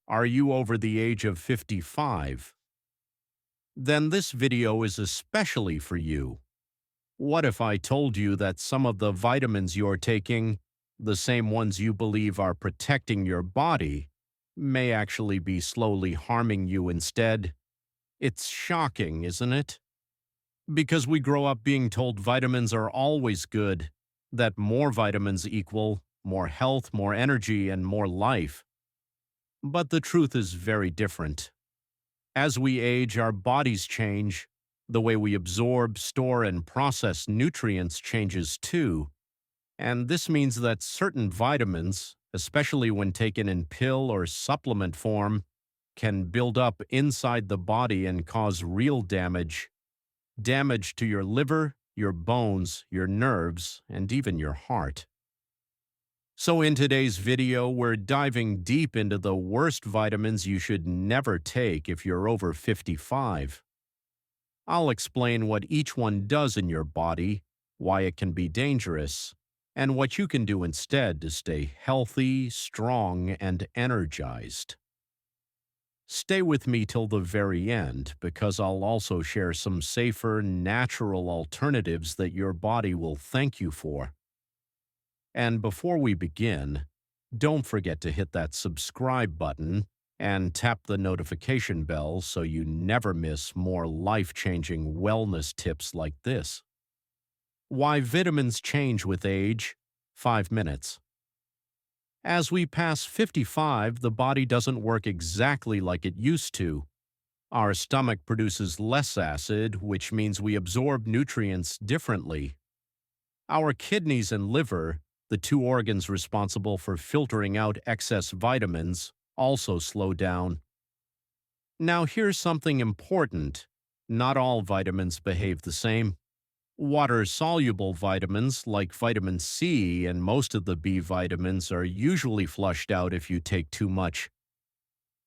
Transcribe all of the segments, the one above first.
Are you over the age of 55? Then this video is especially for you. What if I told you that some of the vitamins you're taking, the same ones you believe are protecting your body, may actually be slowly harming you instead? It's shocking, isn't it? Because we grow up being told vitamins are always good, that more vitamins equal more health, more energy, and more life. But the truth is very different. As we age, our bodies change. The way we absorb, store, and process nutrients changes too. And this means that certain vitamins, especially when taken in pill or supplement form, can build up inside the body and cause real damage to your liver, your bones, your nerves, and even your heart. So in today's video, we're diving deep into the worst vitamins you should never take if you're over 55. I'll explain what each one does in your body, why it can be dangerous, and what you can do instead to stay healthy, strong, and energized. Stay with me till the very end because I'll also share some safer, natural alternatives that your body will thank you for. And before we begin, don't forget to hit that subscribe button and tap the notification bell so you never miss more life-changing wellness tips like this. Why vitamins change with age? 5 minutes. As we pass 55, the body doesn't work exactly like it used to. Our stomach produces less acid, which means we absorb nutrients differently. Our kidneys and liver, the two organs responsible for filtering out excess vitamins, also slow down. Now here's something important. Not all vitamins behave the same. Water-soluble vitamins like vitamin C and most of the B vitamins are usually flushed out if you take too much.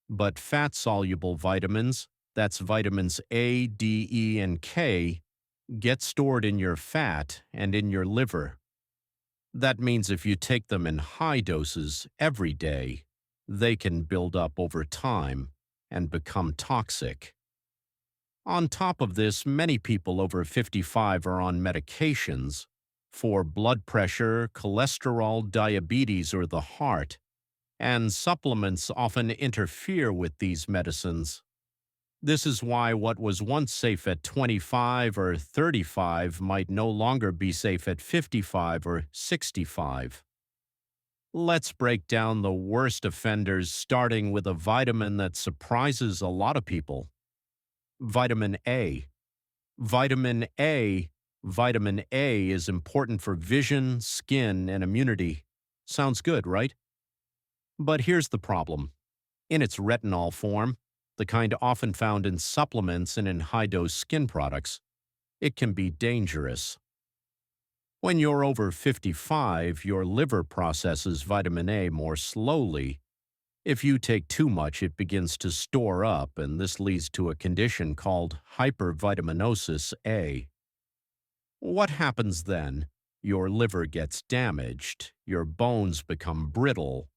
But fat-soluble vitamins, that's vitamins A, D, E, and K, get stored in your fat and in your liver. That means if you take them in high doses every day, they can build up over time and become toxic. On top of this, many people over 55 are on medications for blood pressure, cholesterol, diabetes, or the heart, and supplements often interfere with these medicines. This is why what was once safe at 25 or 35 might no longer be safe at 55 or 65. Let's break down the worst offenders, starting with a vitamin that surprises a lot of people. Vitamin A. Vitamin A. Vitamin A is important for vision, skin, and immunity. Sounds good, right? But here's the problem. In its retinol form, the kind often found in supplements and in high-dose skin products, it can be dangerous. When you're over 55, your liver processes vitamin A more slowly. If you take too much, it begins to store up, and this leads to a condition called hypervitaminosis A. What happens then? Your liver gets damaged, your bones become brittle,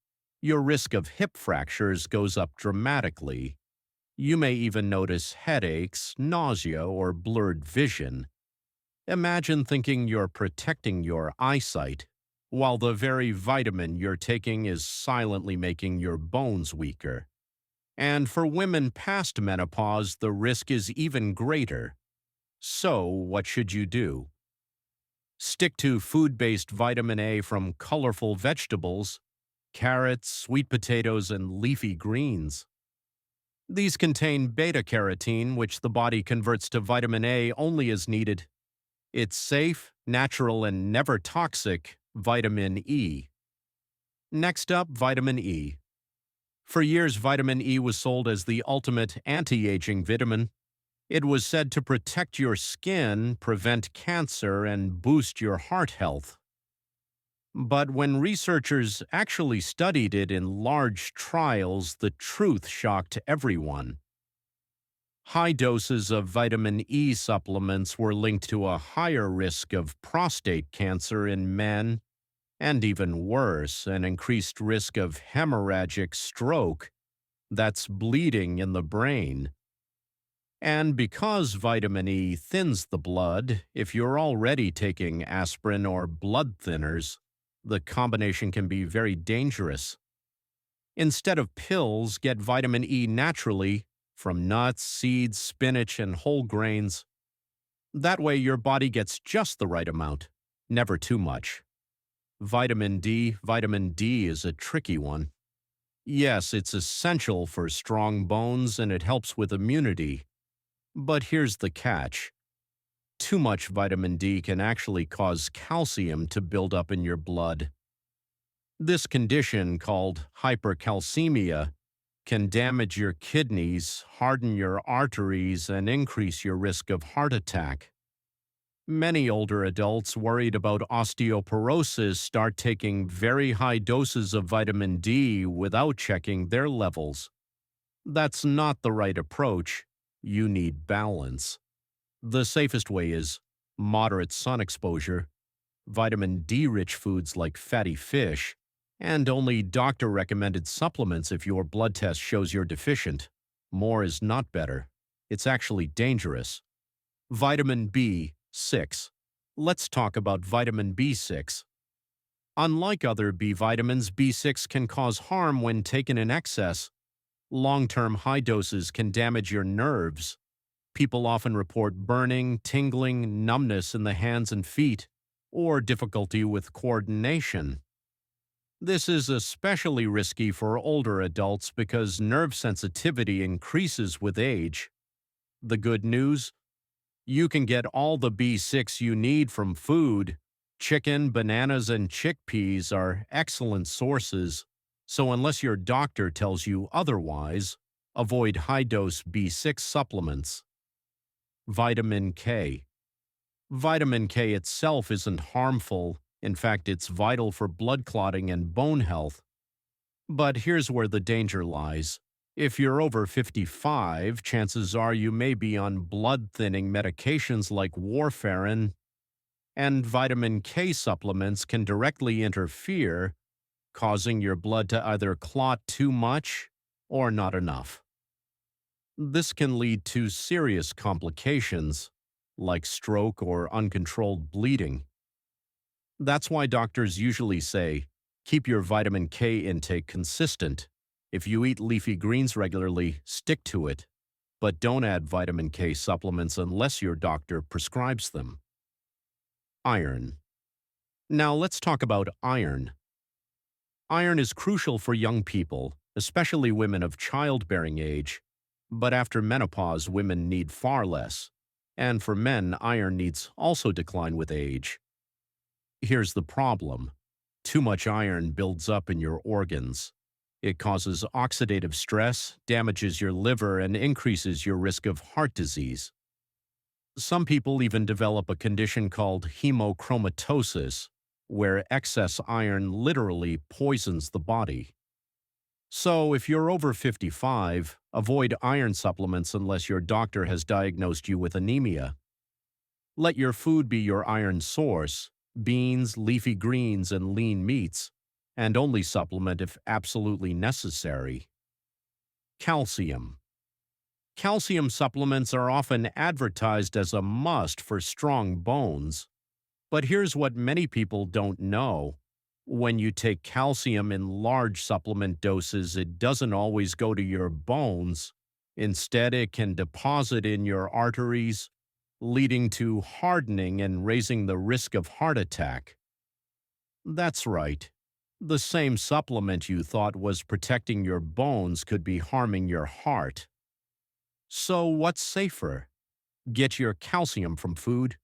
your risk of hip fractures goes up dramatically. You may even notice headaches, nausea, or blurred vision. Imagine thinking you're protecting your eyesight, while the very vitamin you're taking is silently making your bones weaker. And for women past menopause, the risk is even greater. So, what should you do? Stick to food-based vitamin A from colorful vegetables, carrots, sweet potatoes, and leafy greens. These contain beta-carotene, which the body converts to vitamin A only as needed. It's safe, natural, and never toxic vitamin E. Next up, vitamin E. For years, vitamin E was sold as the ultimate anti-aging vitamin. It was said to protect your skin, prevent cancer, and boost your heart health. But when researchers actually studied it in large trials, the truth shocked everyone. High doses of vitamin E supplements were linked to a higher risk of prostate cancer in men, and even worse, an increased risk of hemorrhagic stroke That's bleeding in the brain. And because vitamin E thins the blood, if you're already taking aspirin or blood thinners, the combination can be very dangerous. Instead of pills, get vitamin E naturally from nuts, seeds, spinach, and whole grains. That way, your body gets just the right amount, never too much. Vitamin D is a tricky one. Yes, it's essential for strong bones and it helps with immunity. But here's the catch. Too much vitamin D can actually cause calcium to build up in your blood. This condition, called hypercalcemia, can damage your kidneys, harden your arteries, and increase your risk of heart attack. Many older adults worried about osteoporosis start taking very high doses of vitamin D without checking their levels. That's not the right approach. You need balance. The safest way is moderate sun exposure, vitamin D-rich foods like fatty fish, and only doctor-recommended supplements if your blood test shows you're deficient. More is not better. It's actually dangerous. Vitamin B6. Let's talk about vitamin B6. Unlike other B vitamins, B6 can cause harm when taken in excess. Long-term high doses can damage your nerves. People often report burning, tingling, numbness in the hands and feet, or difficulty with coordination. This is especially risky for older adults because nerve sensitivity increases with age. The good news? You can get all the B6 you need from food. Chicken, bananas, and chickpeas are excellent sources, so unless your doctor tells you otherwise, avoid high-dose B6 supplements. Vitamin K. Vitamin K itself isn't harmful. In fact, it's vital for blood clotting and bone health. But here's where the danger lies. If you're over 55, chances are you may be on blood-thinning medications like warfarin, and vitamin K supplements can directly interfere, causing your blood to either clot too much or not enough. This can lead to serious complications, like stroke or uncontrolled bleeding. That's why doctors usually say, keep your vitamin K intake consistent. If you eat leafy greens regularly, stick to it. But don't add vitamin K supplements unless your doctor prescribes them. Iron. Now let's talk about iron. Iron is crucial for young people, especially women of childbearing age. But after menopause, women need far less. And for men, iron needs also decline with age. Here's the problem. Too much iron builds up in your organs. It causes oxidative stress, damages your liver, and increases your risk of heart disease. Some people even develop a condition called hemochromatosis, where excess iron literally poisons the body. So, if you're over 55, avoid iron supplements unless your doctor has diagnosed you with anemia. Let your food be your iron source: beans, leafy greens, and lean meats, and only supplement if absolutely necessary. Calcium. Calcium supplements are often advertised as a must for strong bones. But here's what many people don't know. When you take calcium in large supplement doses, it doesn't always go to your bones. Instead, it can deposit in your arteries, leading to hardening and raising the risk of heart attack. That's right. The same supplement you thought was protecting your bones could be harming your heart. So what's safer? Get your calcium from food,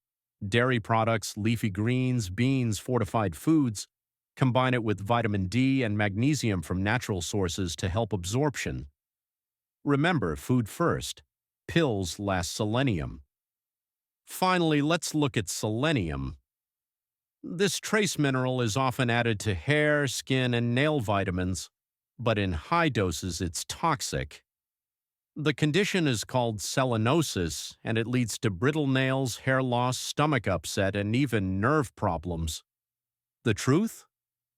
dairy products, leafy greens, beans, fortified foods. Combine it with vitamin D and magnesium from natural sources to help absorption. Remember, food first. Pills last selenium. Finally, let's look at selenium. This trace mineral is often added to hair, skin, and nail vitamins, but in high doses it's toxic. The condition is called selenosis, and it leads to brittle nails, hair loss, stomach upset, and even nerve problems. The truth?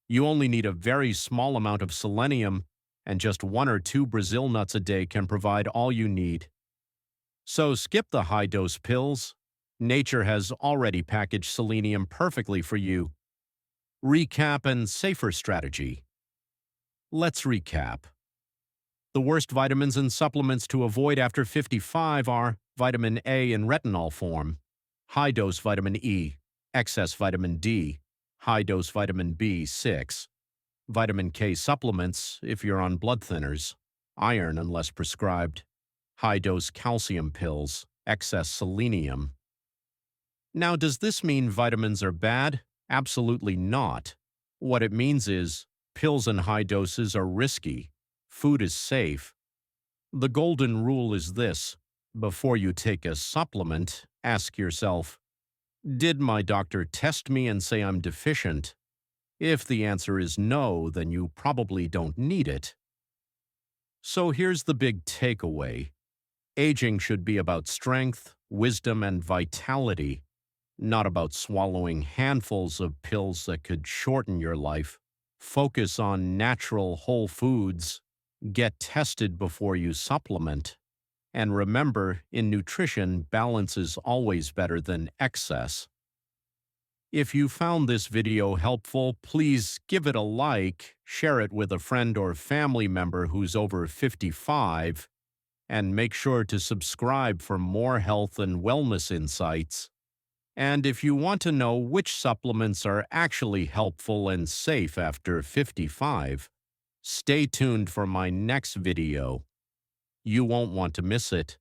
You only need a very small amount of selenium, and just 1 or 2 Brazil nuts a day can provide all you need. So skip the high-dose pills. Nature has already packaged selenium perfectly for you. Recap and safer strategy. Let's recap. The worst vitamins and supplements to avoid after 55 are vitamin A in retinol form, high-dose vitamin E, excess vitamin D, high-dose vitamin B6, vitamin K supplements if you're on blood thinners, iron unless prescribed, high-dose calcium pills, excess selenium. Now, does this mean vitamins are bad? Absolutely not. What it means is pills in high doses are risky. Food is safe. The golden rule is this: before you take a supplement, ask yourself, did my doctor test me and say I'm deficient? If the answer is no, then you probably don't need it. So here's the big takeaway. Aging should be about strength, wisdom, and vitality, not about swallowing handfuls of pills that could shorten your life. Focus on natural whole foods. Get tested before you supplement. And remember, in nutrition, balance is always better than excess. If you found this video helpful, please give it a like, share it with a friend or family member who's over 55, and make sure to subscribe for more health and wellness insights. And if you want to know which supplements are actually helpful and safe after 55, stay tuned for my next video. You won't want to miss it.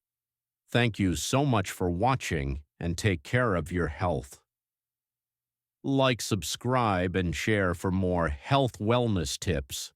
Thank you so much for watching, and take care of your health. Like, subscribe, and share for more health wellness tips.